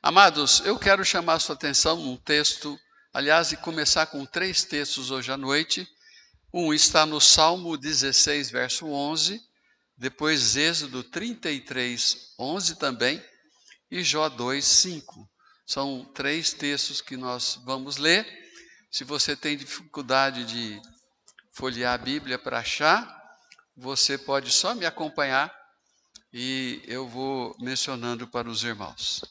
Amados, eu quero chamar a sua atenção num texto, aliás, e começar com 3 textos hoje à noite. Um está no Salmo 16, verso 11, depois Êxodo 33, 11 também, e Jó 2, 5. São 3 textos que nós vamos ler. Se você tem dificuldade de folhear a Bíblia para achar, você pode só me acompanhar e eu vou mencionando para os irmãos.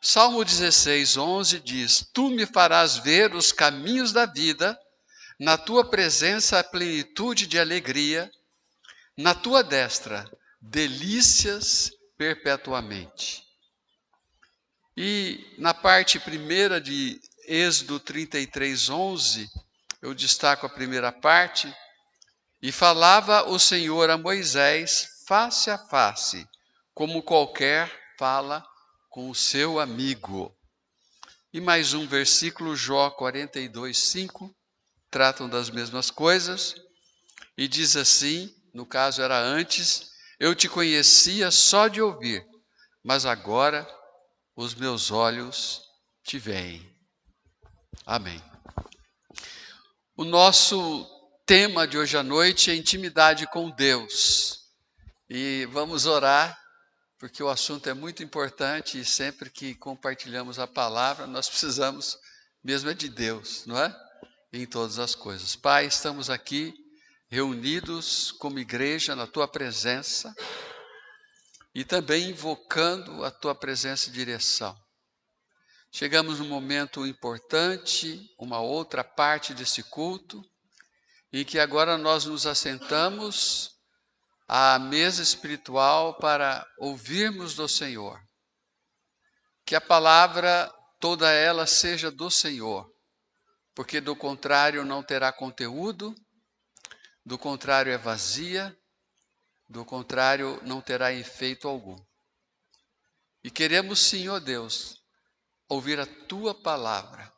Salmo 16, 11 diz: Tu me farás ver os caminhos da vida, na tua presença a plenitude de alegria, na tua destra delícias perpetuamente. E na parte primeira de Êxodo 33, 11, eu destaco a primeira parte: E falava o Senhor a Moisés face a face, como qualquer fala com o seu amigo. E mais um versículo, Jó 42, 5, tratam das mesmas coisas, e diz assim, no caso era antes: Eu te conhecia só de ouvir, mas agora os meus olhos te veem. Amém. O nosso tema de hoje à noite é intimidade com Deus. E vamos orar, porque o assunto é muito importante e sempre que compartilhamos a palavra, nós precisamos mesmo é de Deus, não é? Em todas as coisas. Pai, estamos aqui reunidos como igreja na Tua presença e também invocando a Tua presença e direção. Chegamos num momento importante, uma outra parte desse culto, em que agora nós nos assentamos à mesa espiritual para ouvirmos do Senhor. Que a palavra, toda ela, seja do Senhor, porque do contrário não terá conteúdo, do contrário é vazia, do contrário não terá efeito algum. E queremos, Senhor Deus, ouvir a Tua palavra.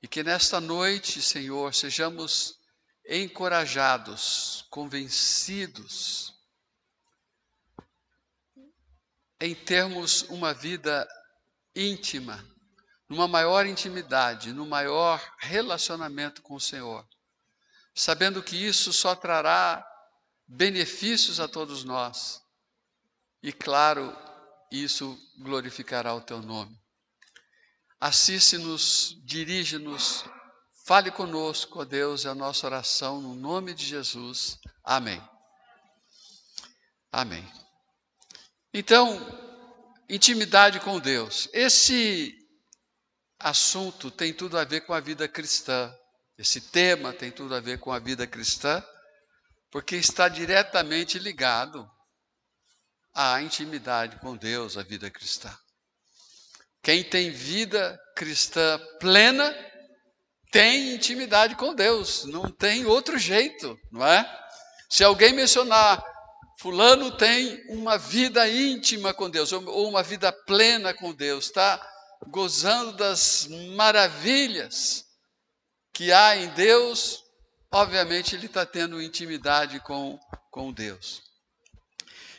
E que nesta noite, Senhor, sejamos encorajados, convencidos, em termos uma vida íntima, numa maior intimidade, num maior relacionamento com o Senhor, sabendo que isso só trará benefícios a todos nós. E claro, isso glorificará o Teu nome. Assiste-nos, dirige-nos, fale conosco, ó Deus, é a nossa oração no nome de Jesus. Amém. Amém. Então, intimidade com Deus. Esse assunto tem tudo a ver com a vida cristã. Esse tema tem tudo a ver com a vida cristã, porque está diretamente ligado à intimidade com Deus, à vida cristã. Quem tem vida cristã plena tem intimidade com Deus, não tem outro jeito, não é? Se alguém mencionar fulano tem uma vida íntima com Deus, ou uma vida plena com Deus, está gozando das maravilhas que há em Deus, obviamente ele está tendo intimidade com Deus.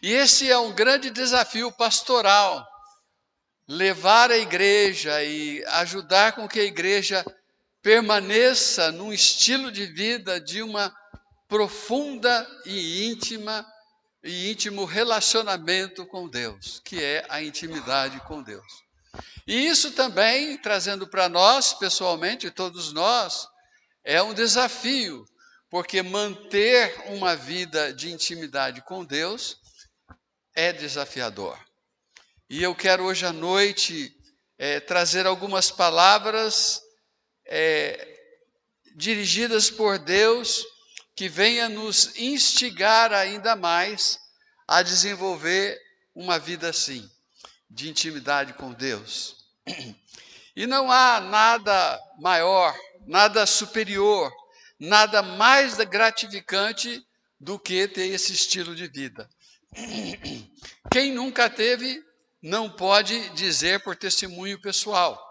E esse é um grande desafio pastoral, levar a igreja e ajudar com que a igreja permaneça num estilo de vida de uma profunda e íntimo relacionamento com Deus, que é a intimidade com Deus. E isso também, trazendo para nós, pessoalmente, todos nós, é um desafio, porque manter uma vida de intimidade com Deus é desafiador. E eu quero hoje à noite trazer algumas palavras dirigidas por Deus, que venha nos instigar ainda mais a desenvolver uma vida assim, de intimidade com Deus. E não há nada maior, nada superior, nada mais gratificante do que ter esse estilo de vida. Quem nunca teve, não pode dizer por testemunho pessoal,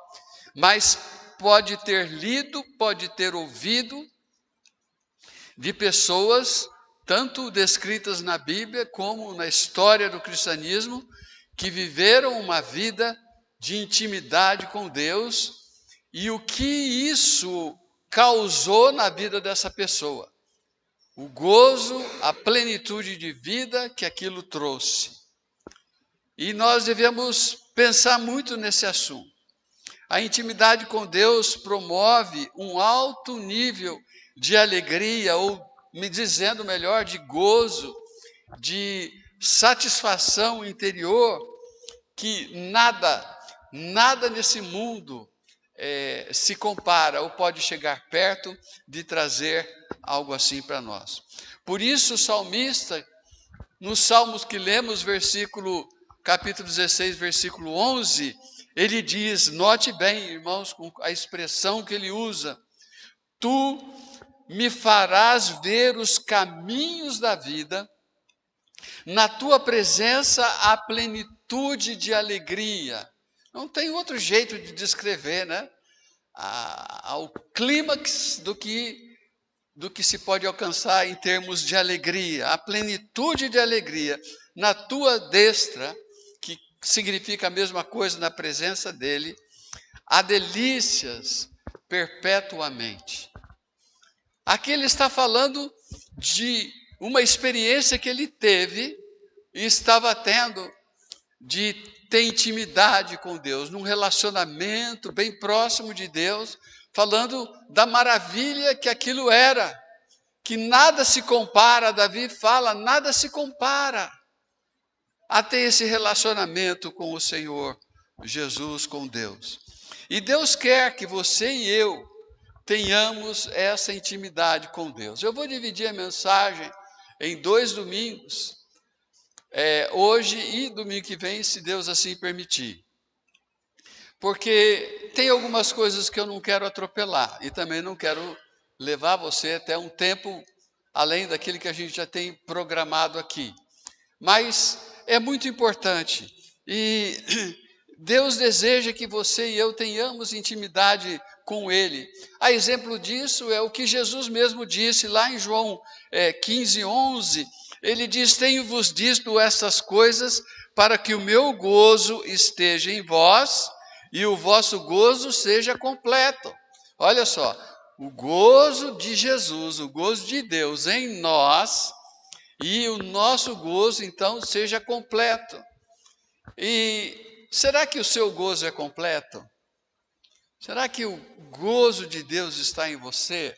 mas pode ter lido, pode ter ouvido de pessoas, tanto descritas na Bíblia como na história do cristianismo, que viveram uma vida de intimidade com Deus e o que isso causou na vida dessa pessoa. O gozo, a plenitude de vida que aquilo trouxe. E nós devemos pensar muito nesse assunto. A intimidade com Deus promove um alto nível de alegria, ou me dizendo melhor, de gozo, de satisfação interior, que nada nesse mundo se compara ou pode chegar perto de trazer algo assim para nós. Por isso o salmista, nos salmos que lemos, capítulo 16, versículo 11, ele diz, note bem, irmãos, com a expressão que ele usa, tu me farás ver os caminhos da vida, na tua presença há plenitude de alegria. Não tem outro jeito de descrever, né? Ao clímax do que se pode alcançar em termos de alegria, a plenitude de alegria. Na tua destra, que significa a mesma coisa na presença dele, há delícias perpetuamente. Aqui ele está falando de uma experiência que ele teve e estava tendo de ter intimidade com Deus, num relacionamento bem próximo de Deus, falando da maravilha que aquilo era, que nada se compara, Davi fala, nada se compara a ter esse relacionamento com o Senhor Jesus, com Deus. E Deus quer que você e eu tenhamos essa intimidade com Deus. Eu vou dividir a mensagem em 2 domingos, hoje e domingo que vem, se Deus assim permitir. Porque tem algumas coisas que eu não quero atropelar e também não quero levar você até um tempo além daquele que a gente já tem programado aqui. Mas é muito importante e Deus deseja que você e eu tenhamos intimidade com Ele. A exemplo disso é o que Jesus mesmo disse lá em João 15, 11. Ele diz, tenho-vos dito essas coisas para que o meu gozo esteja em vós e o vosso gozo seja completo. Olha só, o gozo de Jesus, o gozo de Deus em nós e o nosso gozo então seja completo. E será que o seu gozo é completo? Será que o gozo de Deus está em você?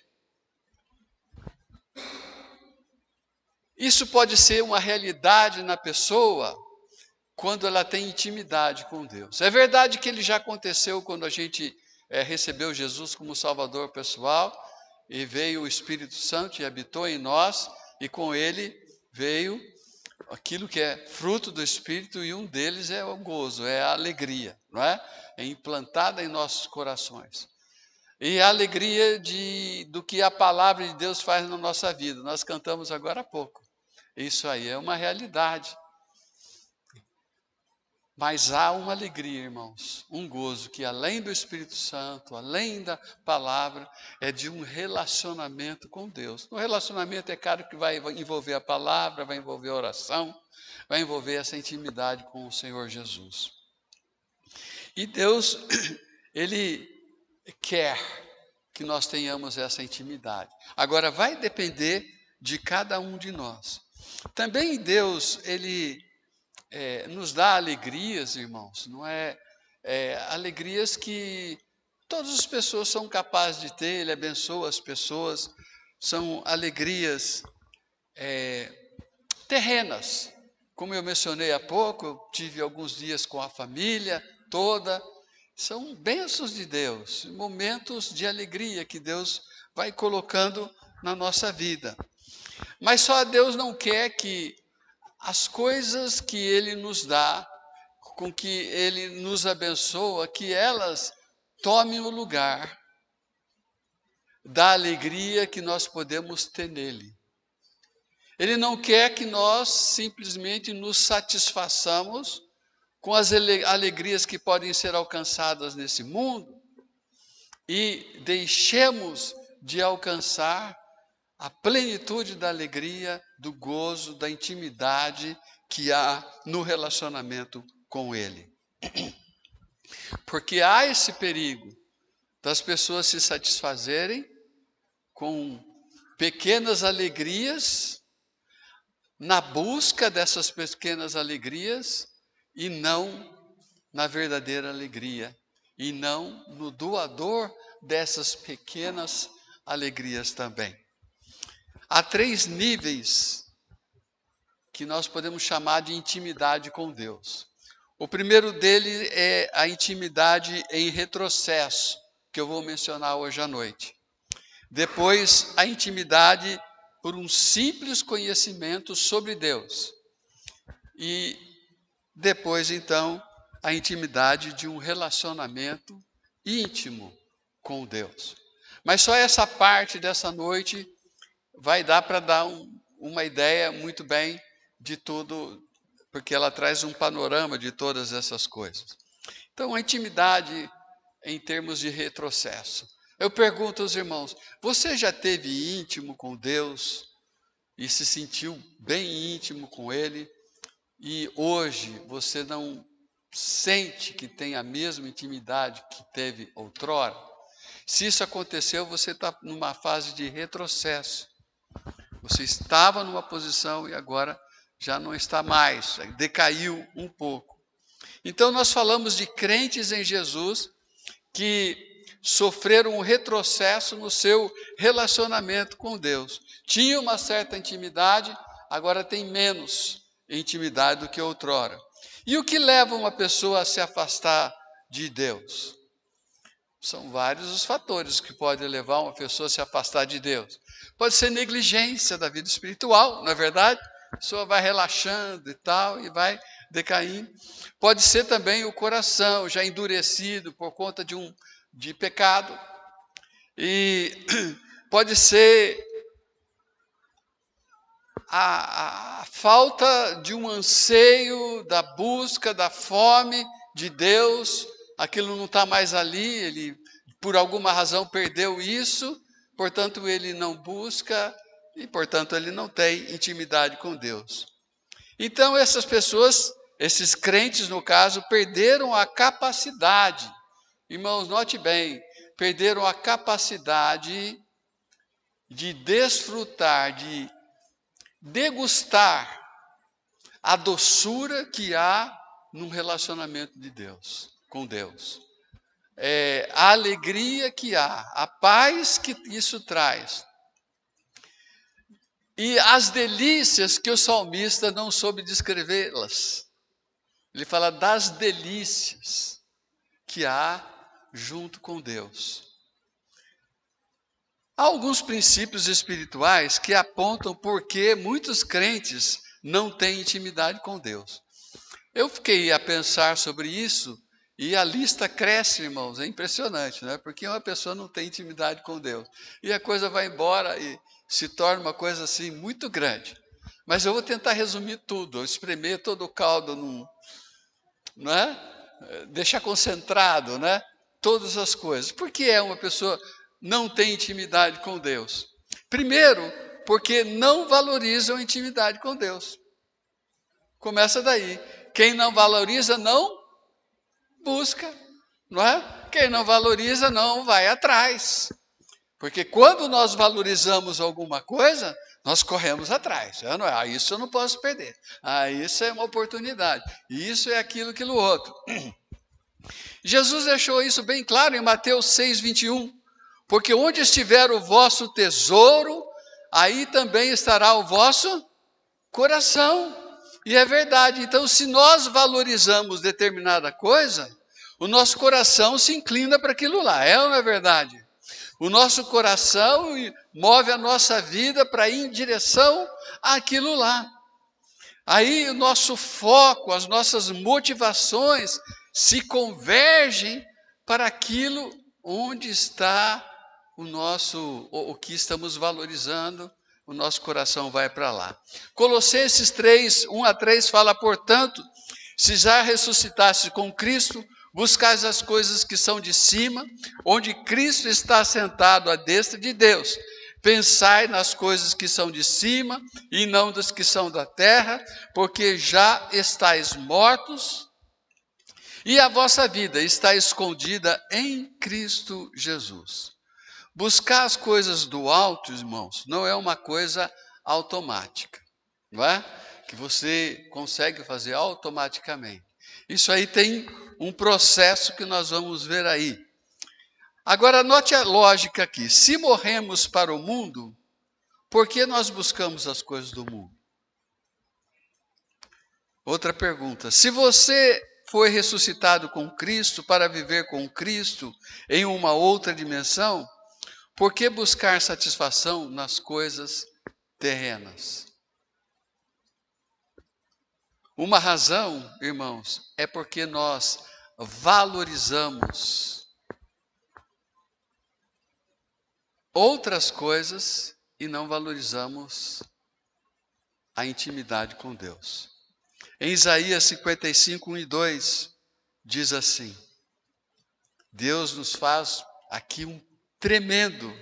Isso pode ser uma realidade na pessoa quando ela tem intimidade com Deus. É verdade que ele já aconteceu quando a gente recebeu Jesus como Salvador pessoal e veio o Espírito Santo e habitou em nós e com ele veio aquilo que é fruto do Espírito e um deles é o gozo, é a alegria, não é? É implantada em nossos corações. E a alegria do que a palavra de Deus faz na nossa vida. Nós cantamos agora há pouco. Isso aí é uma realidade. Mas há uma alegria, irmãos, um gozo que além do Espírito Santo, além da palavra, é de um relacionamento com Deus. O relacionamento é claro que vai envolver a palavra, vai envolver a oração, vai envolver essa intimidade com o Senhor Jesus. E Deus, Ele quer que nós tenhamos essa intimidade. Agora, vai depender de cada um de nós. Também Deus, Ele nos dá alegrias, irmãos, não alegrias que todas as pessoas são capazes de ter, Ele abençoa as pessoas, são alegrias terrenas. Como eu mencionei há pouco, eu tive alguns dias com a família toda, são bênçãos de Deus, momentos de alegria que Deus vai colocando na nossa vida. Mas só Deus não quer que as coisas que Ele nos dá, com que Ele nos abençoa, que elas tomem o lugar da alegria que nós podemos ter nele. Ele não quer que nós simplesmente nos satisfaçamos com as alegrias que podem ser alcançadas nesse mundo e deixemos de alcançar a plenitude da alegria, do gozo, da intimidade que há no relacionamento com Ele. Porque há esse perigo das pessoas se satisfazerem com pequenas alegrias, na busca dessas pequenas alegrias, e não na verdadeira alegria, e não no doador dessas pequenas alegrias também. Há 3 níveis que nós podemos chamar de intimidade com Deus. O primeiro dele é a intimidade em retrocesso, que eu vou mencionar hoje à noite. Depois, a intimidade por um simples conhecimento sobre Deus. E depois, então, a intimidade de um relacionamento íntimo com Deus. Mas só essa parte dessa noite vai dar para dar uma ideia muito bem de tudo, porque ela traz um panorama de todas essas coisas. Então, a intimidade em termos de retrocesso. Eu pergunto aos irmãos, você já teve íntimo com Deus e se sentiu bem íntimo com Ele, e hoje você não sente que tem a mesma intimidade que teve outrora? Se isso aconteceu, você está numa fase de retrocesso. Você estava numa posição e agora já não está mais, decaiu um pouco. Então nós falamos de crentes em Jesus que sofreram um retrocesso no seu relacionamento com Deus. Tinha uma certa intimidade, agora tem menos intimidade do que outrora. E o que leva uma pessoa a se afastar de Deus? São vários os fatores que podem levar uma pessoa a se afastar de Deus. Pode ser negligência da vida espiritual, não é verdade? A pessoa vai relaxando e tal, e vai decaindo. Pode ser também o coração já endurecido por conta de pecado. E pode ser a falta de um anseio, da busca, da fome de Deus. Aquilo não está mais ali, ele por alguma razão perdeu isso, portanto ele não busca e portanto ele não tem intimidade com Deus. Então essas pessoas, esses crentes no caso, perderam a capacidade, irmãos, note bem, perderam a capacidade de desfrutar, de degustar a doçura que há num relacionamento de Deus, com Deus. A alegria que há, a paz que isso traz. E as delícias que o salmista não soube descrevê-las. Ele fala das delícias que há junto com Deus. Há alguns princípios espirituais que apontam por que muitos crentes não têm intimidade com Deus. Eu fiquei a pensar sobre isso e a lista cresce, irmãos, é impressionante, né? Porque uma pessoa não tem intimidade com Deus e a coisa vai embora e se torna uma coisa assim muito grande. Mas eu vou tentar resumir tudo, espremer todo o caldo, não é? Deixar concentrado, né? Todas as coisas. Por que uma pessoa não tem intimidade com Deus? Primeiro, porque não valorizam a intimidade com Deus. Começa daí. Quem não valoriza não busca, não é? Quem não valoriza não vai atrás. Porque quando nós valorizamos alguma coisa, nós corremos atrás. Não é? Isso eu não posso perder. Isso é uma oportunidade. Isso é aquilo outro. Jesus deixou isso bem claro em Mateus 6:21. Porque onde estiver o vosso tesouro, aí também estará o vosso coração. E é verdade. Então, se nós valorizamos determinada coisa, o nosso coração se inclina para aquilo lá. É ou não é verdade? O nosso coração move a nossa vida para ir em direção àquilo lá. Aí o nosso foco, as nossas motivações se convergem para aquilo onde está o que estamos valorizando. O nosso coração vai para lá. Colossenses 3, 1-3 fala, portanto, se já ressuscitaste com Cristo, buscais as coisas que são de cima, onde Cristo está sentado à destra de Deus. Pensai nas coisas que são de cima e não das que são da terra, porque já estáis mortos E a vossa vida está escondida em Cristo Jesus. Buscar as coisas do alto, irmãos, não é uma coisa automática, não é? Que você consegue fazer automaticamente. Isso aí tem um processo que nós vamos ver aí. Agora, note a lógica aqui. Se morremos para o mundo, por que nós buscamos as coisas do mundo? Outra pergunta. Se você foi ressuscitado com Cristo para viver com Cristo em uma outra dimensão, por que buscar satisfação nas coisas terrenas? Uma razão, irmãos, é porque nós valorizamos outras coisas e não valorizamos a intimidade com Deus. Em Isaías 55, 1 e 2, diz assim: Deus nos faz aqui um tremendo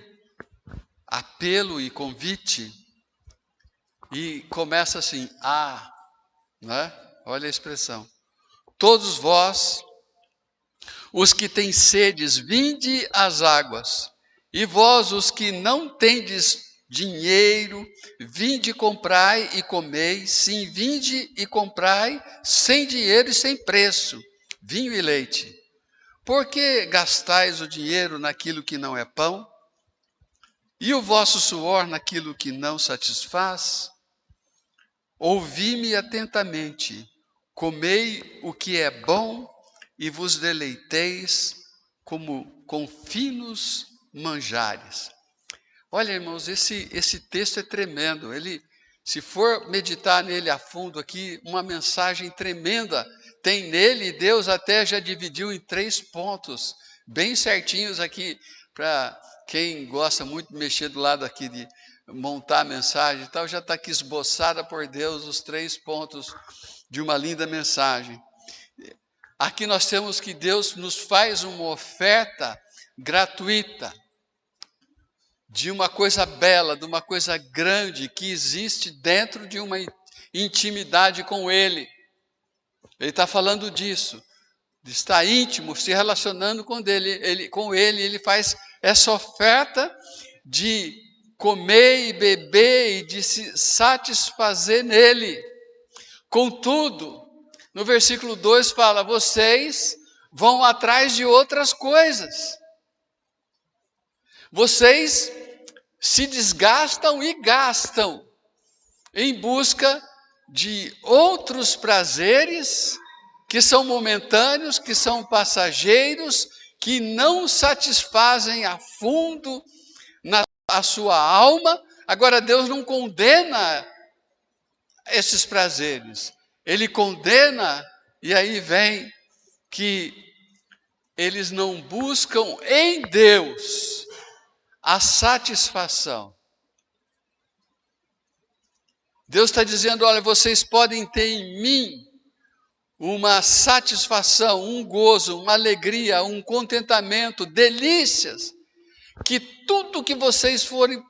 apelo e convite, e começa assim, né? Olha a expressão. Todos vós, os que têm sedes, vinde às águas, e vós, os que não tendes dinheiro, vinde comprai e comei, sim, vinde e comprai, sem dinheiro e sem preço, vinho e leite. Por que gastais o dinheiro naquilo que não é pão, e o vosso suor naquilo que não satisfaz? Ouvi-me atentamente, comei o que é bom e vos deleiteis como com finos manjares. Olha, irmãos, esse texto é tremendo. Ele, se for meditar nele a fundo aqui, uma mensagem tremenda tem nele. Deus até já dividiu em 3 pontos, bem certinhos aqui, para quem gosta muito de mexer do lado aqui de montar a mensagem e tal, já está aqui esboçada por Deus os 3 pontos de uma linda mensagem. Aqui nós temos que Deus nos faz uma oferta gratuita de uma coisa bela, de uma coisa grande que existe dentro de uma intimidade com Ele. Ele está falando disso, de estar íntimo, se relacionando com Ele. Ele faz essa oferta de comer e beber e de se satisfazer nele. Contudo, no versículo 2 fala, vocês vão atrás de outras coisas. Vocês se desgastam e gastam em busca de outros prazeres que são momentâneos, que são passageiros, que não satisfazem a fundo a sua alma. Agora, Deus não condena esses prazeres. Ele condena, e aí vem que eles não buscam em Deus a satisfação. Deus está dizendo, olha, vocês podem ter em mim uma satisfação, um gozo, uma alegria, um contentamento, delícias, que tudo que vocês forem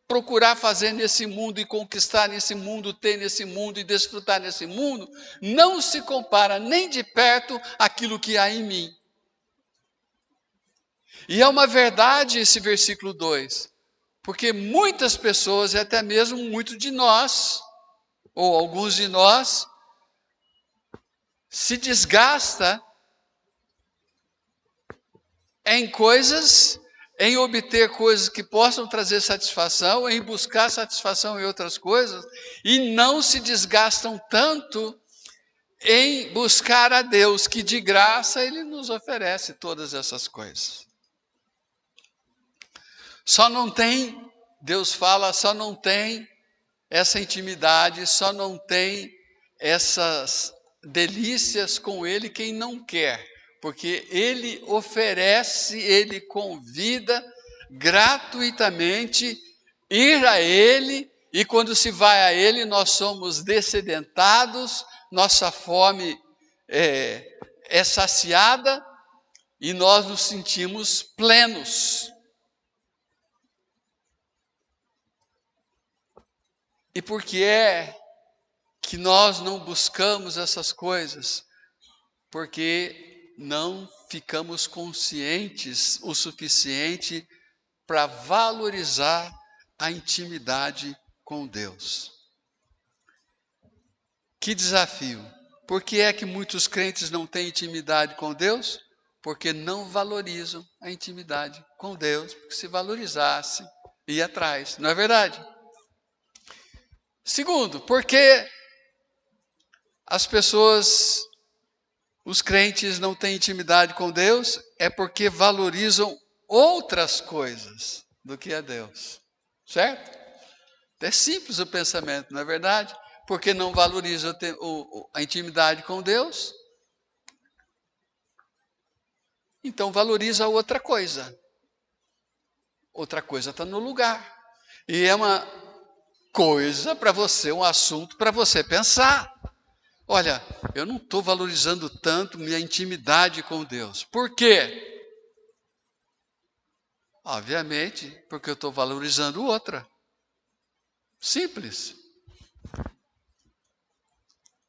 procurar fazer nesse mundo e conquistar nesse mundo, ter nesse mundo e desfrutar nesse mundo, não se compara nem de perto àquilo que há em mim. E é uma verdade esse versículo 2, porque muitas pessoas, e até mesmo muitos de nós, ou alguns de nós, se desgasta em coisas, em obter coisas que possam trazer satisfação, em buscar satisfação em outras coisas, e não se desgastam tanto em buscar a Deus, que de graça Ele nos oferece todas essas coisas. Só não tem, Deus fala, só não tem essa intimidade, só não tem essas delícias com Ele quem não quer, porque Ele oferece, Ele convida gratuitamente ir a Ele, e quando se vai a Ele nós somos dessedentados, nossa fome é saciada e nós nos sentimos plenos. E por que é que nós não buscamos essas coisas? Porque não ficamos conscientes o suficiente para valorizar a intimidade com Deus. Que desafio! Por que é que muitos crentes não têm intimidade com Deus? Porque não valorizam a intimidade com Deus, porque se valorizasse, ia atrás, não é verdade? Segundo, porque as pessoas, os crentes não têm intimidade com Deus, é porque valorizam outras coisas do que a Deus, certo? É simples o pensamento, não é verdade? Porque não valoriza a intimidade com Deus, então valoriza outra coisa. Outra coisa está no lugar. E é uma coisa para você, um assunto para você pensar. Olha, eu não estou valorizando tanto minha intimidade com Deus. Por quê? Obviamente, porque eu estou valorizando outra. Simples.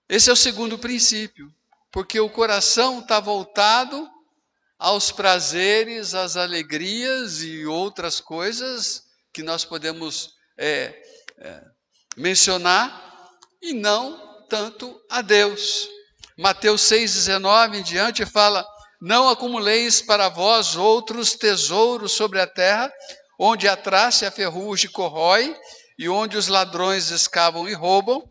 Esse é o segundo princípio. Porque o coração está voltado aos prazeres, às alegrias e outras coisas que nós podemos mencionar, e não tanto a Deus. Mateus 6,19 em diante fala: não acumuleis para vós outros tesouros sobre a terra, onde a traça e a ferrugem corrói, e onde os ladrões escavam e roubam,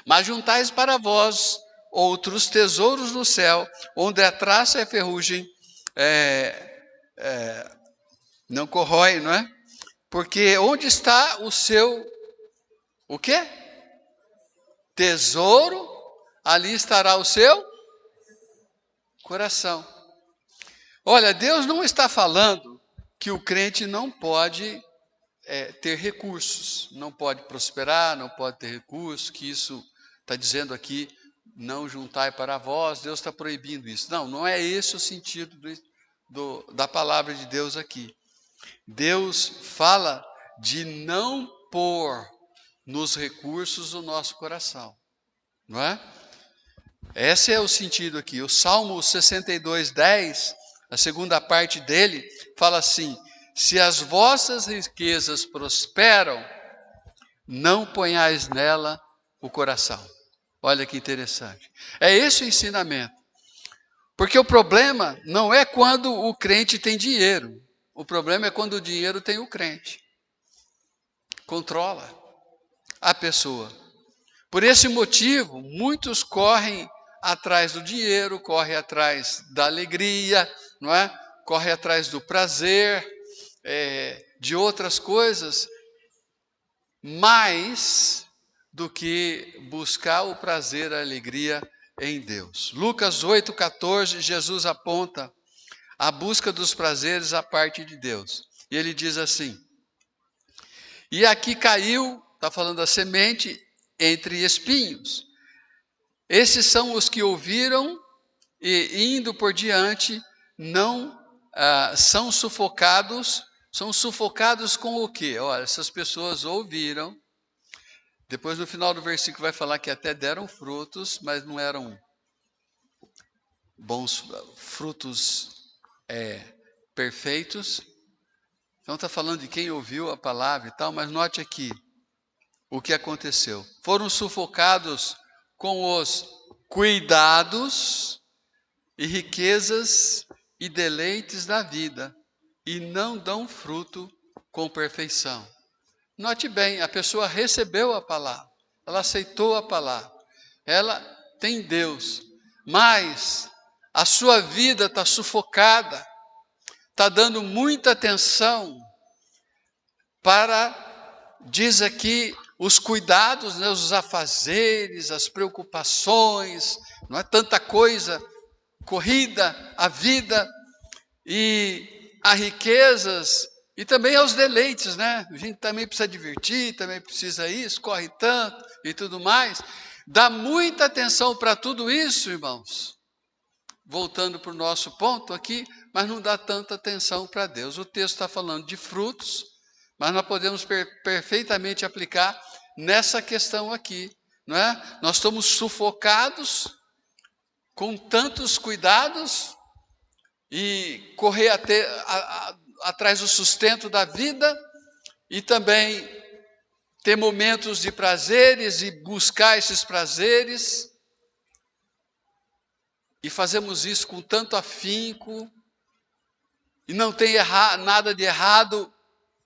mas juntais para vós outros tesouros no céu, onde a traça e a ferrugem não corrói, não é? Porque onde está o seu, o quê? Tesouro, ali estará o seu coração. Olha, Deus não está falando que o crente não pode ter recursos, não pode prosperar, não pode ter recursos, que isso está dizendo aqui, não juntai para vós, Deus está proibindo isso. Não, não é esse o sentido da palavra de Deus aqui. Deus fala de não pôr nos recursos o nosso coração, não é? Esse é o sentido aqui. O Salmo 62:10, a segunda parte dele, fala assim: se as vossas riquezas prosperam, não ponhais nela o coração. Olha que interessante. É esse o ensinamento. Porque o problema não é quando o crente tem dinheiro. O problema é quando o dinheiro tem o crente. Controla a pessoa. Por esse motivo, muitos correm atrás do dinheiro, correm atrás da alegria, não é? Correm atrás do prazer, de outras coisas, mais do que buscar o prazer, a alegria em Deus. Lucas 8,14, Jesus aponta a busca dos prazeres à parte de Deus. E ele diz assim: e aqui caiu, está falando da semente, entre espinhos. Esses são os que ouviram e, indo por diante, não são sufocados. São sufocados com o quê? Olha, essas pessoas ouviram. Depois, no final do versículo, vai falar que até deram frutos, mas não eram bons frutos perfeitos. Então, está falando de quem ouviu a palavra e tal, mas note aqui o que aconteceu. Foram sufocados com os cuidados e riquezas e deleites da vida, e não dão fruto com perfeição. Note bem, a pessoa recebeu a palavra, ela aceitou a palavra, ela tem Deus, mas a sua vida está sufocada, está dando muita atenção para, diz aqui, os cuidados, né, os afazeres, as preocupações, não é tanta coisa, corrida, a vida e a riquezas e também aos deleites, né? A gente também precisa divertir, também precisa isso, corre tanto e tudo mais. Dá muita atenção para tudo isso, irmãos. Voltando para o nosso ponto aqui, mas não dá tanta atenção para Deus. O texto está falando de frutos, mas nós podemos perfeitamente aplicar nessa questão aqui, não é? Nós estamos sufocados com tantos cuidados e correr atrás do sustento da vida e também ter momentos de prazeres e buscar esses prazeres. E fazemos isso com tanto afinco, e não tem nada de errado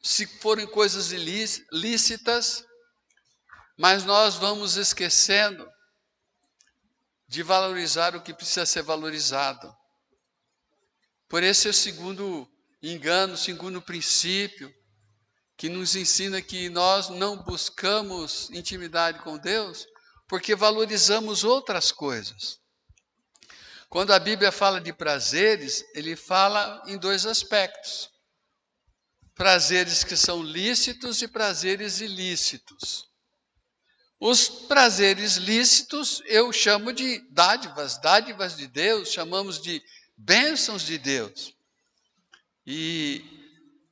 se forem coisas ilícitas, mas nós vamos esquecendo de valorizar o que precisa ser valorizado. Por esse é o segundo engano, o segundo princípio, que nos ensina que nós não buscamos intimidade com Deus, porque valorizamos outras coisas. Quando a Bíblia fala de prazeres, ele fala em dois aspectos. Prazeres que são lícitos e prazeres ilícitos. Os prazeres lícitos eu chamo de dádivas de Deus, chamamos de bênçãos de Deus. E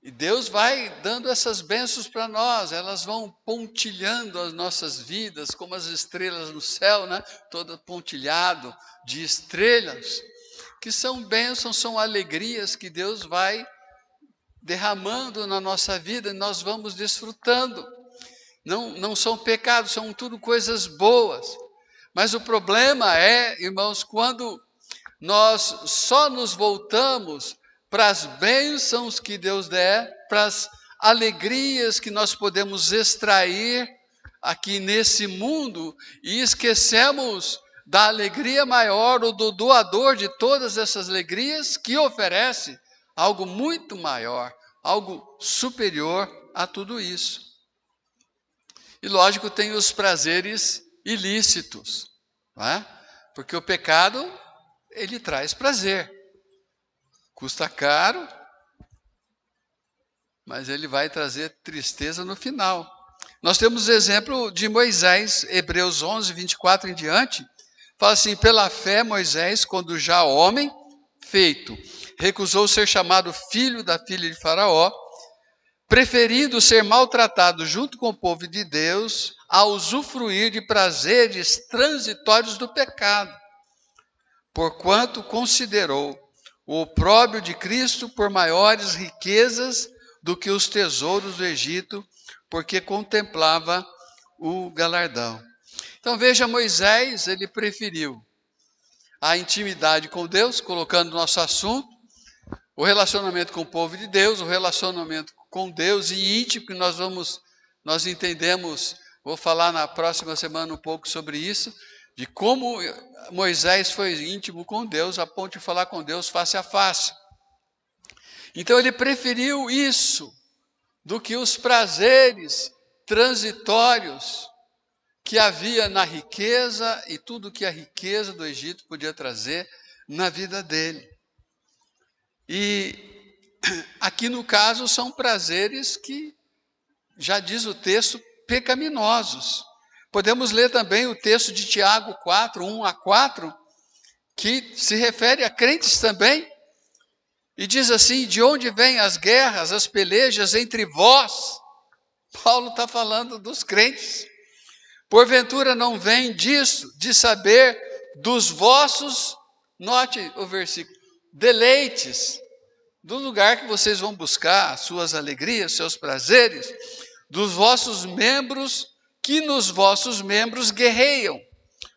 Deus vai dando essas bênçãos para nós, elas vão pontilhando as nossas vidas, como as estrelas no céu, né? Todo pontilhado de estrelas, que são bênçãos, são alegrias que Deus vai derramando na nossa vida e nós vamos desfrutando. Não são pecados, são tudo coisas boas. Mas o problema é, irmãos, quando nós só nos voltamos para as bênçãos que Deus der, para as alegrias que nós podemos extrair aqui nesse mundo e esquecemos da alegria maior ou do doador de todas essas alegrias que oferece algo muito maior, algo superior a tudo isso. E lógico, tem os prazeres ilícitos, não é? Porque o pecado, ele traz prazer. Custa caro, mas ele vai trazer tristeza no final. Nós temos o exemplo de Moisés, Hebreus 11, 24 em diante. Fala assim: pela fé Moisés, quando já homem feito, recusou ser chamado filho da filha de Faraó, preferindo ser maltratado junto com o povo de Deus, a usufruir de prazeres transitórios do pecado, porquanto considerou o opróbrio de Cristo por maiores riquezas do que os tesouros do Egito, porque contemplava o galardão. Então veja, Moisés, ele preferiu a intimidade com Deus, colocando no nosso assunto, o relacionamento com o povo de Deus, o relacionamento com Deus e íntimo, que nós entendemos, vou falar na próxima semana um pouco sobre isso, de como Moisés foi íntimo com Deus, a ponto de falar com Deus face a face. Então ele preferiu isso do que os prazeres transitórios que havia na riqueza e tudo que a riqueza do Egito podia trazer na vida dele. E aqui no caso são prazeres que, já diz o texto, pecaminosos. Podemos ler também o texto de Tiago 4, 1 a 4, que se refere a crentes também, e diz assim: de onde vêm as guerras, as pelejas entre vós? Paulo está falando dos crentes. Porventura não vem disso, de saber dos vossos, note o versículo, deleites, do lugar que vocês vão buscar as suas alegrias, seus prazeres, dos vossos membros, que nos vossos membros guerreiam,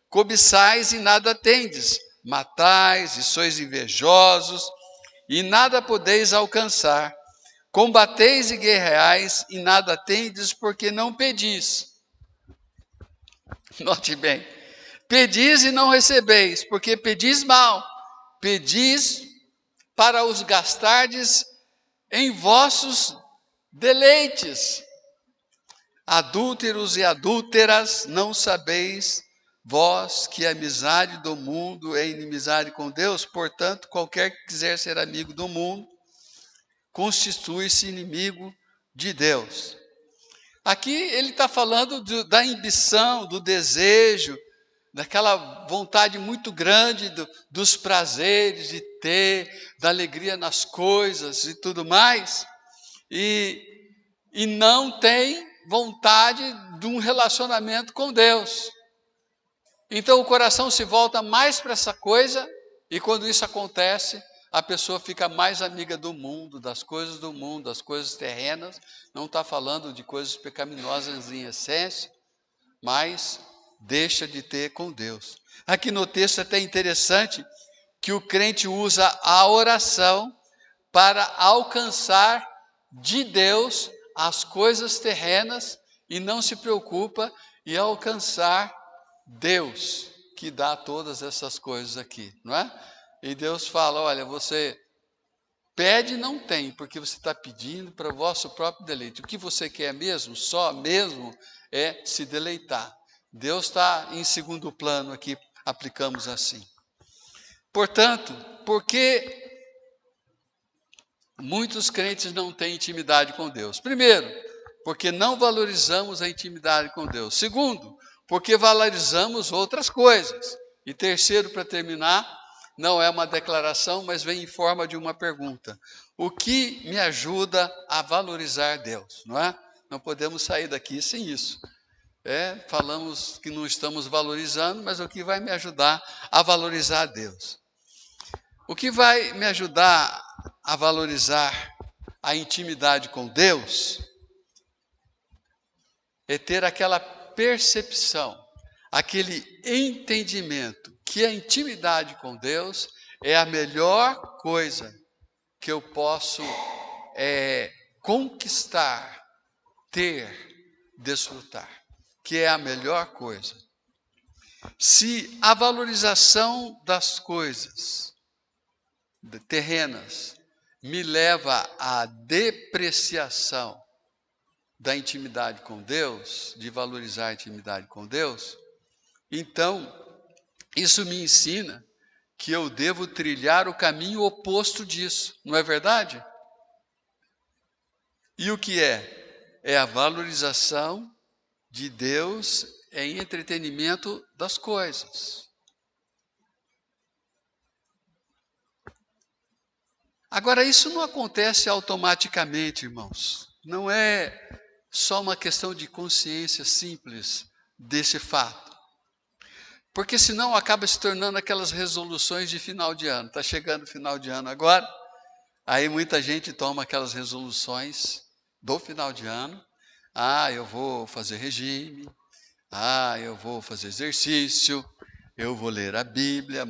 cobiçais e nada tendes, matais e sois invejosos, e nada podeis alcançar, combateis e guerreais e nada tendes, porque não pedis. Note bem, pedis e não recebeis, porque pedis mal, pedis para os gastardes em vossos deleites. Adúlteros e adúlteras, não sabeis vós que a amizade do mundo é inimizade com Deus? Portanto, qualquer que quiser ser amigo do mundo, constitui-se inimigo de Deus. Aqui ele está falando da ambição, do desejo, daquela vontade muito grande dos prazeres de ter, da alegria nas coisas e tudo mais, e não tem vontade de um relacionamento com Deus. Então o coração se volta mais para essa coisa, e quando isso acontece, a pessoa fica mais amiga do mundo, das das coisas terrenas. Não está falando de coisas pecaminosas em essência, mas deixa de ter com Deus. Aqui no texto é até interessante que o crente usa a oração para alcançar de Deus as coisas terrenas e não se preocupa em alcançar Deus, que dá todas essas coisas aqui, não é? E Deus fala, olha, você pede e não tem, porque você está pedindo para o vosso próprio deleite. O que você quer mesmo, só mesmo, é se deleitar. Deus está em segundo plano aqui, aplicamos assim. Portanto, por que muitos crentes não têm intimidade com Deus? Primeiro, porque não valorizamos a intimidade com Deus. Segundo, porque valorizamos outras coisas. E terceiro, para terminar, não é uma declaração, mas vem em forma de uma pergunta. O que me ajuda a valorizar Deus? Não é? Não podemos sair daqui sem isso. Falamos que não estamos valorizando, mas o que vai me ajudar a valorizar Deus? O que vai me ajudar a valorizar a intimidade com Deus é ter aquela percepção, aquele entendimento que a intimidade com Deus é a melhor coisa que eu posso conquistar, ter, desfrutar, que é a melhor coisa. Se a valorização das coisas terrenas me leva à depreciação da intimidade com Deus, de valorizar a intimidade com Deus, então isso me ensina que eu devo trilhar o caminho oposto disso, não é verdade? E o que é? É a valorização de Deus em entretenimento das coisas. Agora, isso não acontece automaticamente, irmãos. Não é só uma questão de consciência simples desse fato. Porque senão acaba se tornando aquelas resoluções de final de ano. Está chegando o final de ano agora, aí muita gente toma aquelas resoluções do final de ano. Eu vou fazer regime, eu vou fazer exercício, eu vou ler a Bíblia,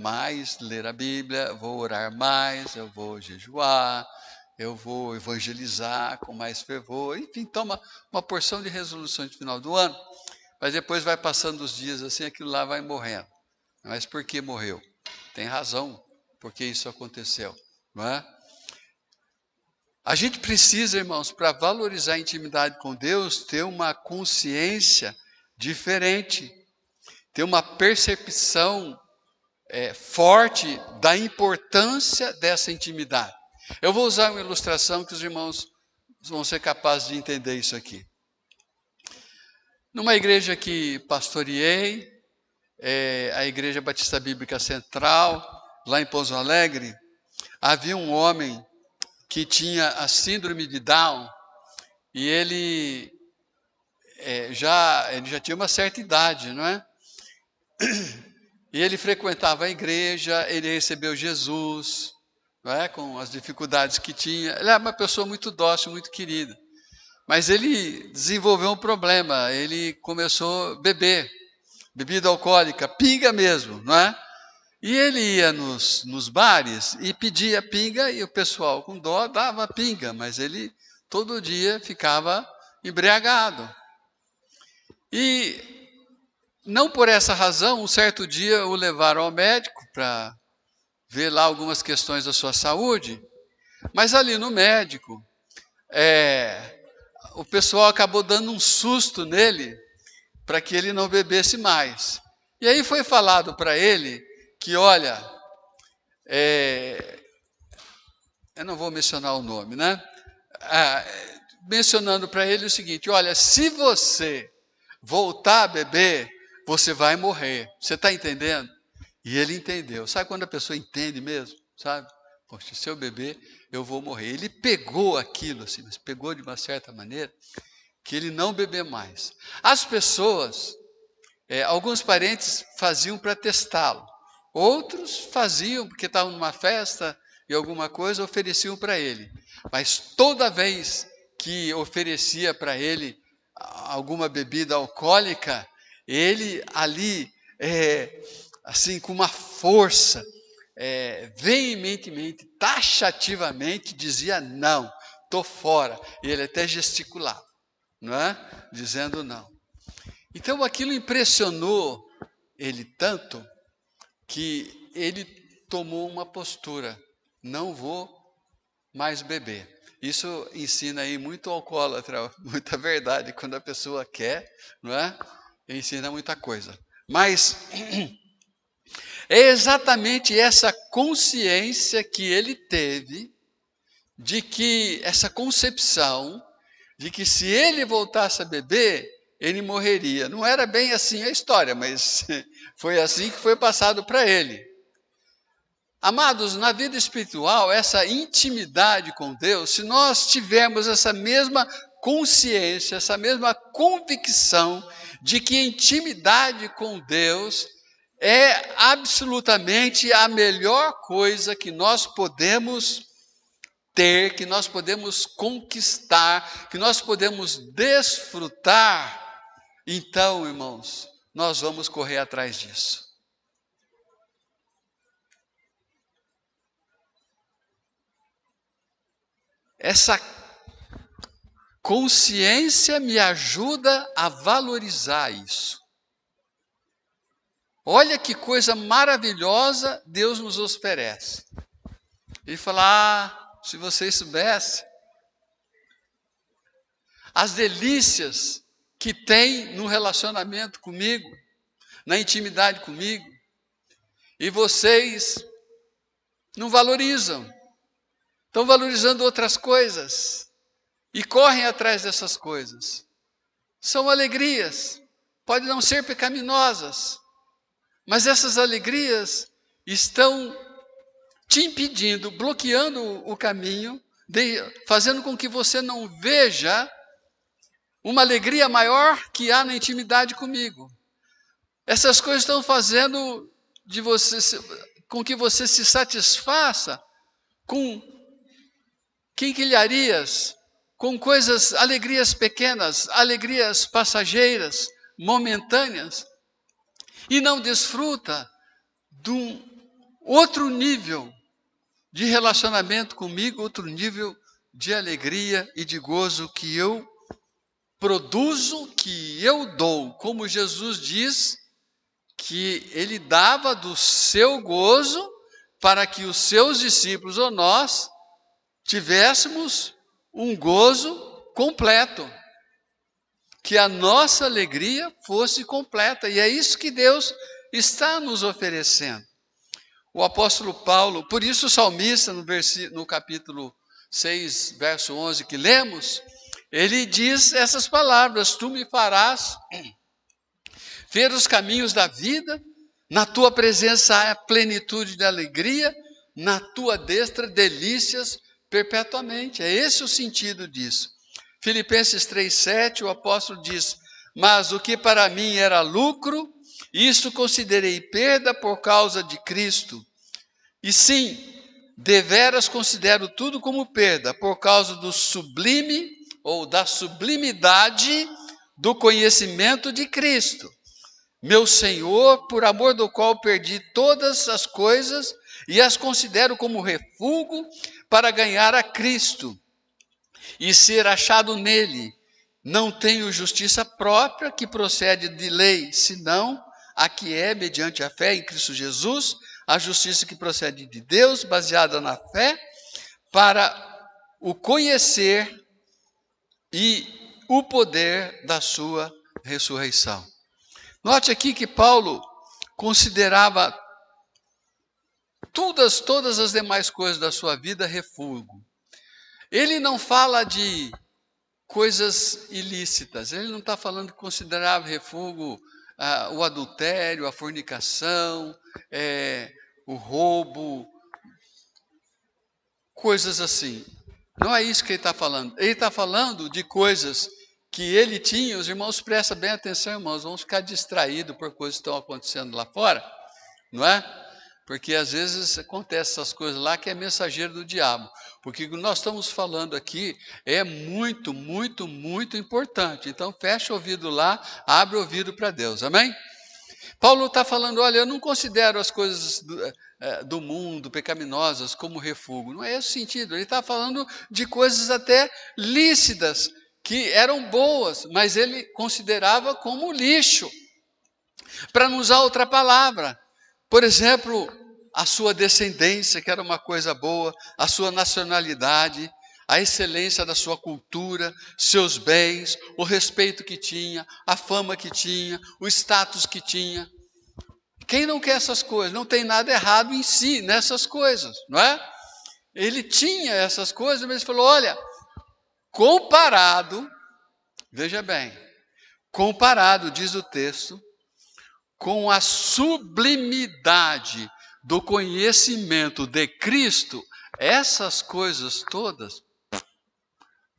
vou orar mais, eu vou jejuar, eu vou evangelizar com mais fervor, enfim, toma uma porção de resoluções no final do ano, mas depois vai passando os dias assim, aquilo lá vai morrendo. Mas por que morreu? Tem razão, porque isso aconteceu, não é? A gente precisa, irmãos, para valorizar a intimidade com Deus, ter uma consciência diferente, ter uma percepção forte da importância dessa intimidade. Eu vou usar uma ilustração que os irmãos vão ser capazes de entender isso aqui. Numa igreja que pastoreei, a Igreja Batista Bíblica Central, lá em Pouso Alegre, havia um homem que tinha a síndrome de Down, e ele já tinha uma certa idade, não é? E ele frequentava a igreja, ele recebeu Jesus, não é? Com as dificuldades que tinha. Ele era uma pessoa muito dócil, muito querida. Mas ele desenvolveu um problema, ele começou a beber, bebida alcoólica, pinga mesmo, não é? E ele ia nos bares e pedia pinga, e o pessoal com dó dava pinga, mas ele todo dia ficava embriagado. E não por essa razão, um certo dia o levaram ao médico para ver lá algumas questões da sua saúde, mas ali no médico, o pessoal acabou dando um susto nele para que ele não bebesse mais. E aí foi falado para ele que, olha, eu não vou mencionar o nome, né? Mencionando para ele o seguinte, olha, se você voltar a beber, você vai morrer. Você está entendendo? E ele entendeu. Sabe quando a pessoa entende mesmo? Sabe? Poxa, se eu beber, eu vou morrer. Ele pegou aquilo, assim, mas pegou de uma certa maneira, que ele não bebeu mais. As pessoas Alguns parentes faziam para testá-lo. Outros faziam porque estavam numa festa e alguma coisa, ofereciam para ele. Mas toda vez que oferecia para ele alguma bebida alcoólica, ele ali, assim, com uma força, veementemente, taxativamente, dizia não, estou fora. E ele até gesticulava, não é? Dizendo não. Então aquilo impressionou ele tanto que ele tomou uma postura: não vou mais beber. Isso ensina aí muito alcoólatra, muita verdade, quando a pessoa quer, não é? Ensina muita coisa. Mas é exatamente essa consciência que ele teve, de que essa concepção, de que se ele voltasse a beber, ele morreria. Não era bem assim a história, mas foi assim que foi passado para ele. Amados, na vida espiritual, essa intimidade com Deus, se nós tivermos essa mesma consciência, essa mesma convicção de que intimidade com Deus é absolutamente a melhor coisa que nós podemos ter, que nós podemos conquistar, que nós podemos desfrutar, então, irmãos, nós vamos correr atrás disso. Essa consciência me ajuda a valorizar isso. Olha que coisa maravilhosa Deus nos oferece. Ele fala: se vocês soubessem as delícias que tem no relacionamento comigo, na intimidade comigo, e vocês não valorizam, estão valorizando outras coisas e correm atrás dessas coisas. São alegrias, podem não ser pecaminosas, mas essas alegrias estão te impedindo, bloqueando o caminho, fazendo com que você não veja uma alegria maior que há na intimidade comigo. Essas coisas estão fazendo com que você se satisfaça com quinquilharias, com coisas, alegrias pequenas, alegrias passageiras, momentâneas, e não desfruta de um outro nível de relacionamento comigo, outro nível de alegria e de gozo que eu produzo, que eu dou, como Jesus diz que ele dava do seu gozo para que os seus discípulos ou nós tivéssemos um gozo completo, que a nossa alegria fosse completa, e é isso que Deus está nos oferecendo. O apóstolo Paulo, por isso o salmista no capítulo 6, verso 11 que lemos, ele diz essas palavras: tu me farás ver os caminhos da vida, na tua presença há plenitude de alegria, na tua destra delícias perpetuamente. É esse o sentido disso. Filipenses 3,7, o apóstolo diz: mas o que para mim era lucro, isso considerei perda por causa de Cristo. E sim, deveras considero tudo como perda, por causa do sublime, ou da sublimidade do conhecimento de Cristo, meu Senhor, por amor do qual perdi todas as coisas e as considero como refúgio para ganhar a Cristo e ser achado nele. Não tenho justiça própria que procede de lei, senão a que é mediante a fé em Cristo Jesus, a justiça que procede de Deus, baseada na fé, para o conhecer e o poder da sua ressurreição. Note aqui que Paulo considerava todas as demais coisas da sua vida refúgio. Ele não fala de coisas ilícitas, ele não está falando que considerava refúgio o adultério, a fornicação, o roubo, coisas assim. Não é isso que ele está falando. Ele está falando de coisas que ele tinha, os irmãos prestem bem atenção, irmãos, vamos ficar distraídos por coisas que estão acontecendo lá fora, não é? Porque às vezes acontece essas coisas lá que é mensageiro do diabo. Porque o que nós estamos falando aqui é muito, muito, muito importante. Então fecha o ouvido lá, abre o ouvido para Deus, amém? Paulo está falando, olha, eu não considero as coisas do mundo pecaminosas como refúgio. Não é esse o sentido. Ele está falando de coisas até lícitas, que eram boas, mas ele considerava como lixo. Para não usar outra palavra. Por exemplo, a sua descendência, que era uma coisa boa, a sua nacionalidade, a excelência da sua cultura, seus bens, o respeito que tinha, a fama que tinha, o status que tinha. Quem não quer essas coisas? Não tem nada errado em si nessas coisas, não é? Ele tinha essas coisas, mas ele falou, olha, comparado, veja bem, comparado, diz o texto, com a sublimidade do conhecimento de Cristo, essas coisas todas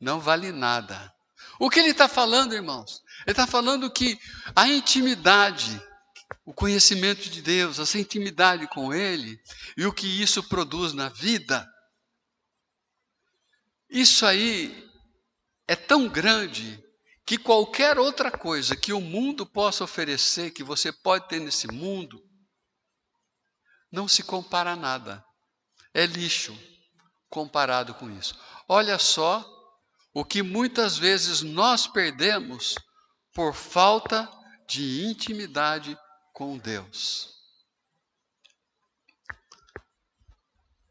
não valem nada. O que ele está falando, irmãos? Ele está falando que a intimidade, o conhecimento de Deus, essa intimidade com Ele, e o que isso produz na vida, isso aí é tão grande que qualquer outra coisa que o mundo possa oferecer, que você pode ter nesse mundo, não se compara a nada. É lixo comparado com isso. Olha só o que muitas vezes nós perdemos por falta de intimidade com Deus.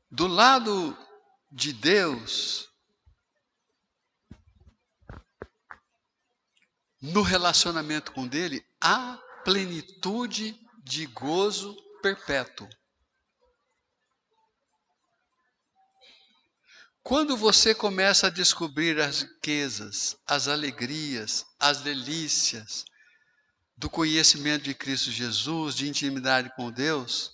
Do lado de Deus, no relacionamento com Ele, há plenitude de gozo perpétuo. Quando você começa a descobrir as riquezas, as alegrias, as delícias do conhecimento de Cristo Jesus, de intimidade com Deus,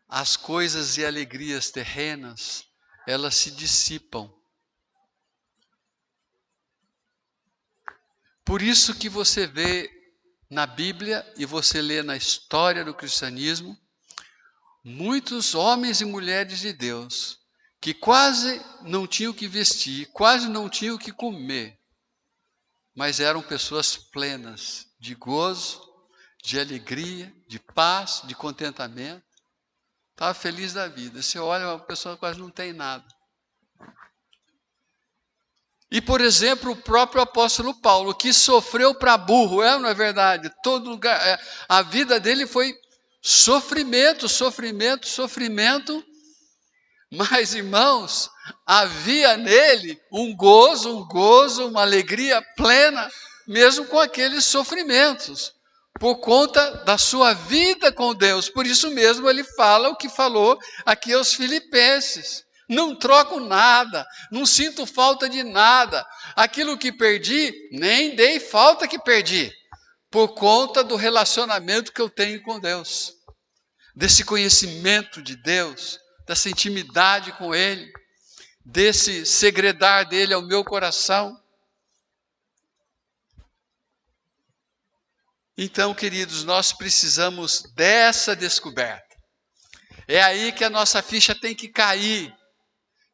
as coisas e alegrias terrenas, elas se dissipam. Por isso que você vê na Bíblia e você lê na história do cristianismo, muitos homens e mulheres de Deus que quase não tinham o que vestir, quase não tinham o que comer, mas eram pessoas plenas de gozo, de alegria, de paz, de contentamento. Estava feliz da vida. Você olha, uma pessoa quase não tem nada. E, por exemplo, o próprio apóstolo Paulo, que sofreu para burro, não é verdade? Todo lugar, a vida dele foi sofrimento, sofrimento, sofrimento. Mas, irmãos, havia nele um gozo, uma alegria plena, mesmo com aqueles sofrimentos, por conta da sua vida com Deus. Por isso mesmo ele fala o que falou aqui aos Filipenses. Não troco nada, não sinto falta de nada. Aquilo que perdi, nem dei falta que perdi, por conta do relacionamento que eu tenho com Deus, desse conhecimento de Deus, dessa intimidade com Ele, desse segredar dele ao meu coração. Então, queridos, nós precisamos dessa descoberta. É aí que a nossa ficha tem que cair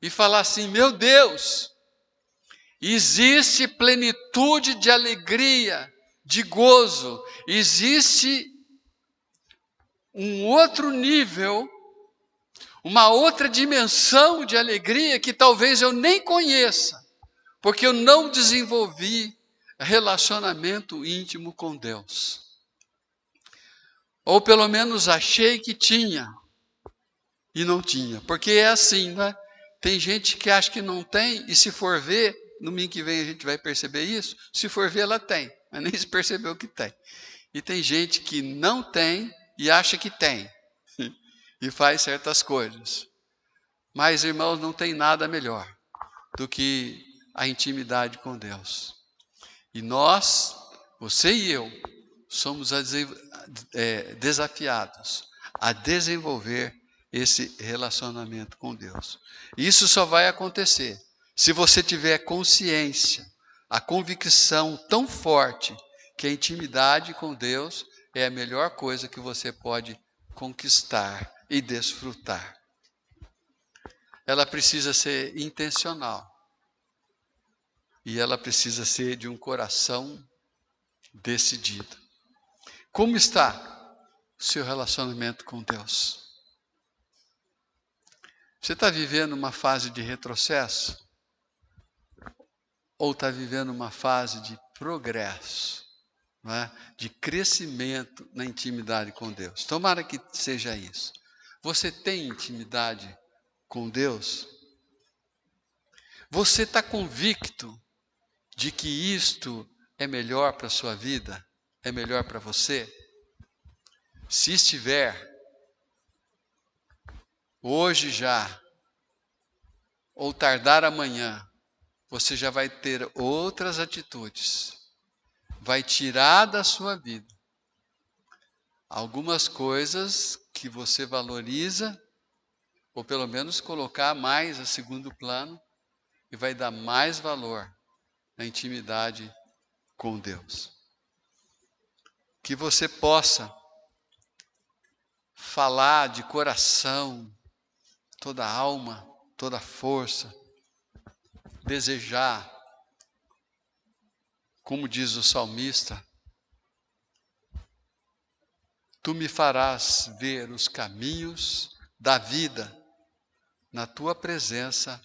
e falar assim, meu Deus, existe plenitude de alegria, de gozo, existe um outro nível, uma outra dimensão de alegria que talvez eu nem conheça, porque eu não desenvolvi relacionamento íntimo com Deus. Ou pelo menos achei que tinha e não tinha. Porque é assim, né? Tem gente que acha que não tem e se for ver, no domingo que vem a gente vai perceber isso, se for ver ela tem, mas nem se percebeu que tem. E tem gente que não tem e acha que tem. E faz certas coisas. Mas, irmãos, não tem nada melhor do que a intimidade com Deus. E nós, você e eu, somos desafiados a desenvolver esse relacionamento com Deus. Isso só vai acontecer se você tiver consciência a convicção tão forte que a intimidade com Deus é a melhor coisa que você pode conquistar e desfrutar. Ela precisa ser intencional. E ela precisa ser de um coração decidido. Como está o seu relacionamento com Deus? Você está vivendo uma fase de retrocesso? Ou está vivendo uma fase de progresso, não é? De crescimento na intimidade com Deus? Tomara que seja isso. Você tem intimidade com Deus? Você está convicto de que isto é melhor para a sua vida? É melhor para você? Se estiver, hoje já, ou tardar amanhã, você já vai ter outras atitudes. Vai tirar da sua vida algumas coisas que você valoriza, ou pelo menos colocar mais a segundo plano, e vai dar mais valor na intimidade com Deus. Que você possa falar de coração, toda a alma, toda a força, desejar, como diz o salmista, tu me farás ver os caminhos da vida, na tua presença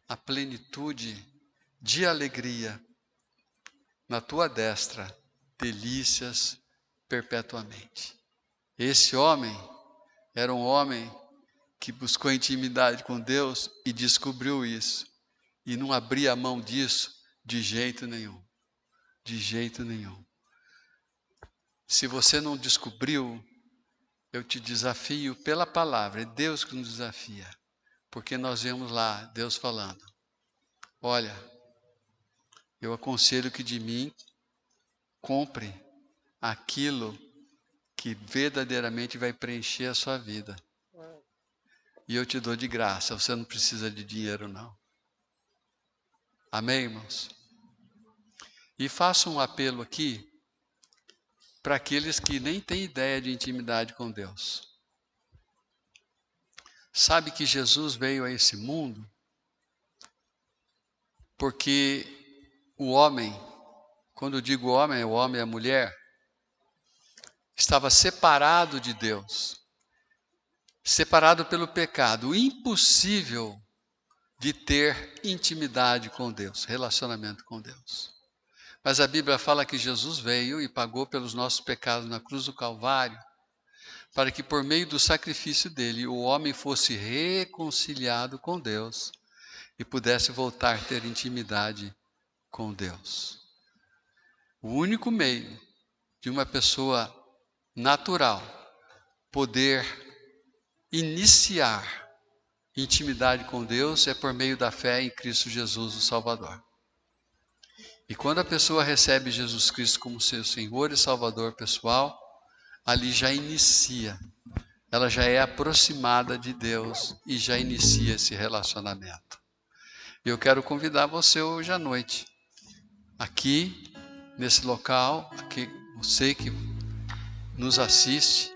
a plenitude de alegria, na tua destra delícias perpetuamente. Esse homem era um homem que buscou intimidade com Deus e descobriu isso. E não abria a mão disso de jeito nenhum. De jeito nenhum. Se você não descobriu, eu te desafio pela palavra. É Deus que nos desafia. Porque nós vemos lá Deus falando. Olha, eu aconselho que de mim compre aquilo que verdadeiramente vai preencher a sua vida. E eu te dou de graça, você não precisa de dinheiro não. Amém, irmãos? E faço um apelo aqui para aqueles que nem têm ideia de intimidade com Deus. Sabe que Jesus veio a esse mundo porque o homem, quando eu digo homem, é o homem e a mulher, estava separado de Deus, separado pelo pecado, impossível de ter intimidade com Deus, relacionamento com Deus. Mas a Bíblia fala que Jesus veio e pagou pelos nossos pecados na cruz do Calvário, para que por meio do sacrifício dele o homem fosse reconciliado com Deus e pudesse voltar a ter intimidade com Deus. O único meio de uma pessoa natural poder iniciar intimidade com Deus é por meio da fé em Cristo Jesus, o Salvador. E quando a pessoa recebe Jesus Cristo como seu Senhor e Salvador pessoal, ali já inicia, ela já é aproximada de Deus e já inicia esse relacionamento. Eu quero convidar você hoje à noite, aqui nesse local, aqui, você que nos assiste,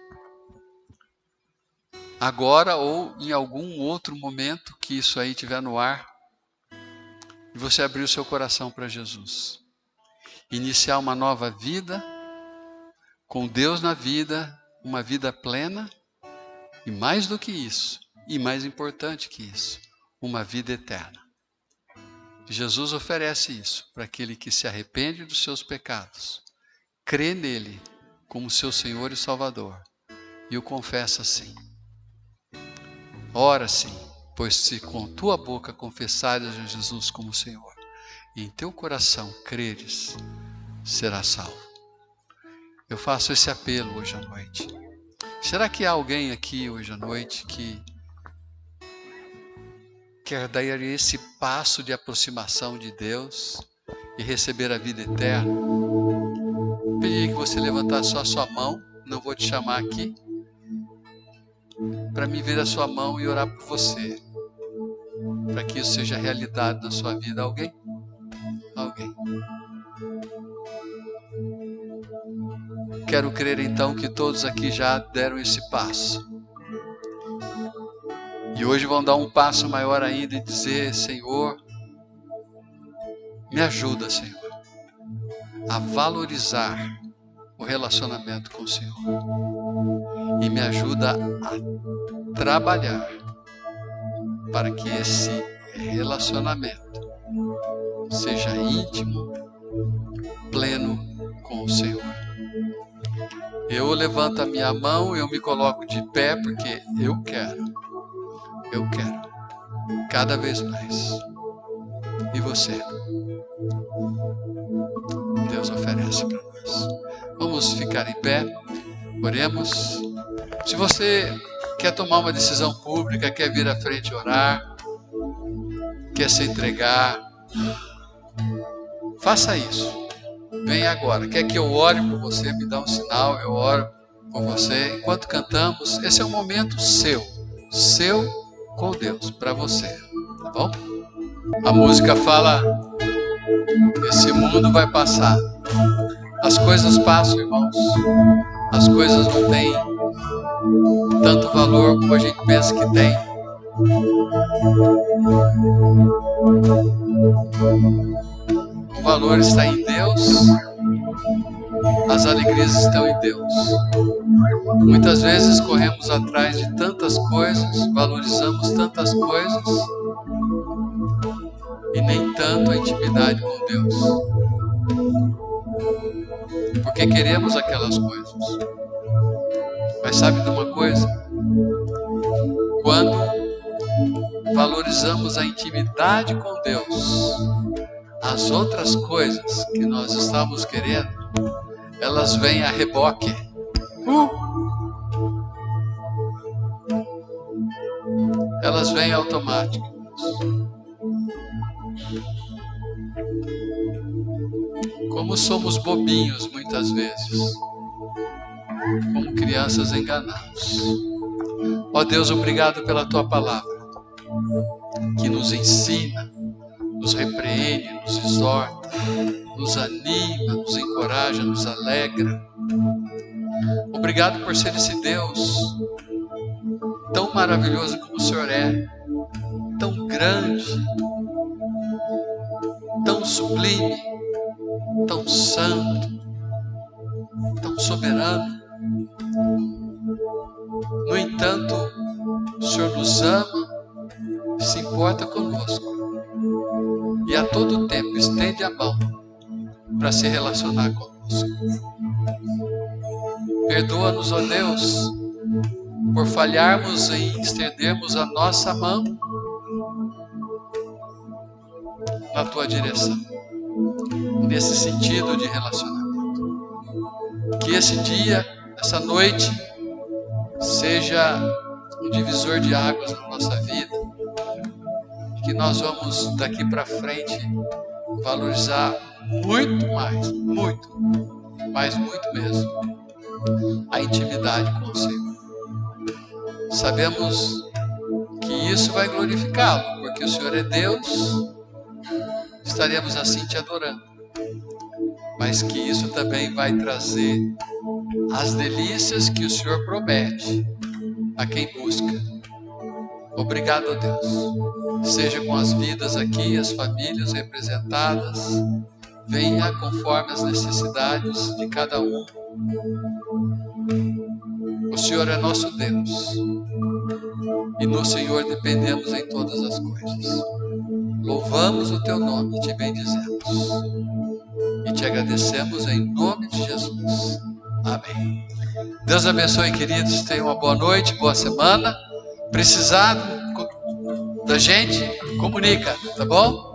agora ou em algum outro momento que isso aí estiver no ar, e você abrir o seu coração para Jesus. Iniciar uma nova vida, com Deus na vida, uma vida plena, e mais do que isso, e mais importante que isso, uma vida eterna. Jesus oferece isso para aquele que se arrepende dos seus pecados, crê nele como seu Senhor e Salvador, e o confessa assim. Ora sim, pois se com tua boca confessares a Jesus como Senhor, e em teu coração creres, serás salvo. Eu faço esse apelo hoje à noite. Será que há alguém aqui hoje à noite que quer dar esse passo de aproximação de Deus e receber a vida eterna? Pedi que você levantasse só a sua mão, não vou te chamar aqui, para mim ver a sua mão e orar por você, para que isso seja realidade na sua vida. Alguém? alguém. Quero crer então que todos aqui já deram esse passo. E hoje vão dar um passo maior ainda e dizer: Senhor, me ajuda, Senhor, a valorizar o relacionamento com o Senhor. E me ajuda a trabalhar para que esse relacionamento seja íntimo, pleno com o Senhor. Eu levanto a minha mão, eu me coloco de pé porque eu quero cada vez mais. E você? Deus oferece para nós. Vamos ficar em pé, oremos. Se você quer tomar uma decisão pública, quer vir à frente orar, quer se entregar, faça isso. Venha agora. Quer que eu ore por você? Me dá um sinal, eu oro por você. Enquanto cantamos, esse é um momento seu com Deus, para você, tá bom? A música fala: esse mundo vai passar. As coisas passam, irmãos. As coisas não têm tanto valor como a gente pensa que tem. O valor está em Deus. As alegrias estão em Deus. Muitas vezes corremos atrás de tantas coisas, valorizamos tantas coisas e nem tanto a intimidade com Deus. Porque queremos aquelas coisas. Mas sabe de uma coisa? Quando valorizamos a intimidade com Deus, as outras coisas que nós estamos querendo, elas vêm a reboque. Elas vêm automáticas. Como somos bobinhos muitas vezes, como crianças enganados. Ó Deus, obrigado pela Tua palavra, que nos ensina, nos repreende, nos exorta, nos anima, nos encoraja, nos alegra. Obrigado por ser esse Deus tão maravilhoso como o Senhor é, tão grande, tão sublime, tão santo, tão soberano. No entanto, o Senhor nos ama, se importa conosco e a todo tempo estende a mão para se relacionar conosco. Perdoa-nos, ó Deus, por falharmos em estendermos a nossa mão na Tua direção, nesse sentido de relacionamento. Que esse dia, essa noite, seja um divisor de águas na nossa vida, que nós vamos daqui para frente valorizar muito mais, muito mesmo, a intimidade com o Senhor. Sabemos que isso vai glorificá-lo, porque o Senhor é Deus, estaremos assim te adorando, mas que isso também vai trazer as delícias que o Senhor promete a quem busca. Obrigado, a Deus. Seja com as vidas aqui, as famílias representadas, venha conforme as necessidades de cada um. O Senhor é nosso Deus e no Senhor dependemos em todas as coisas. Louvamos o Teu nome e Te bendizemos e Te agradecemos em nome de Jesus. Amém. Deus abençoe, queridos. Tenham uma boa noite, boa semana. Precisar da gente, comunica, tá bom?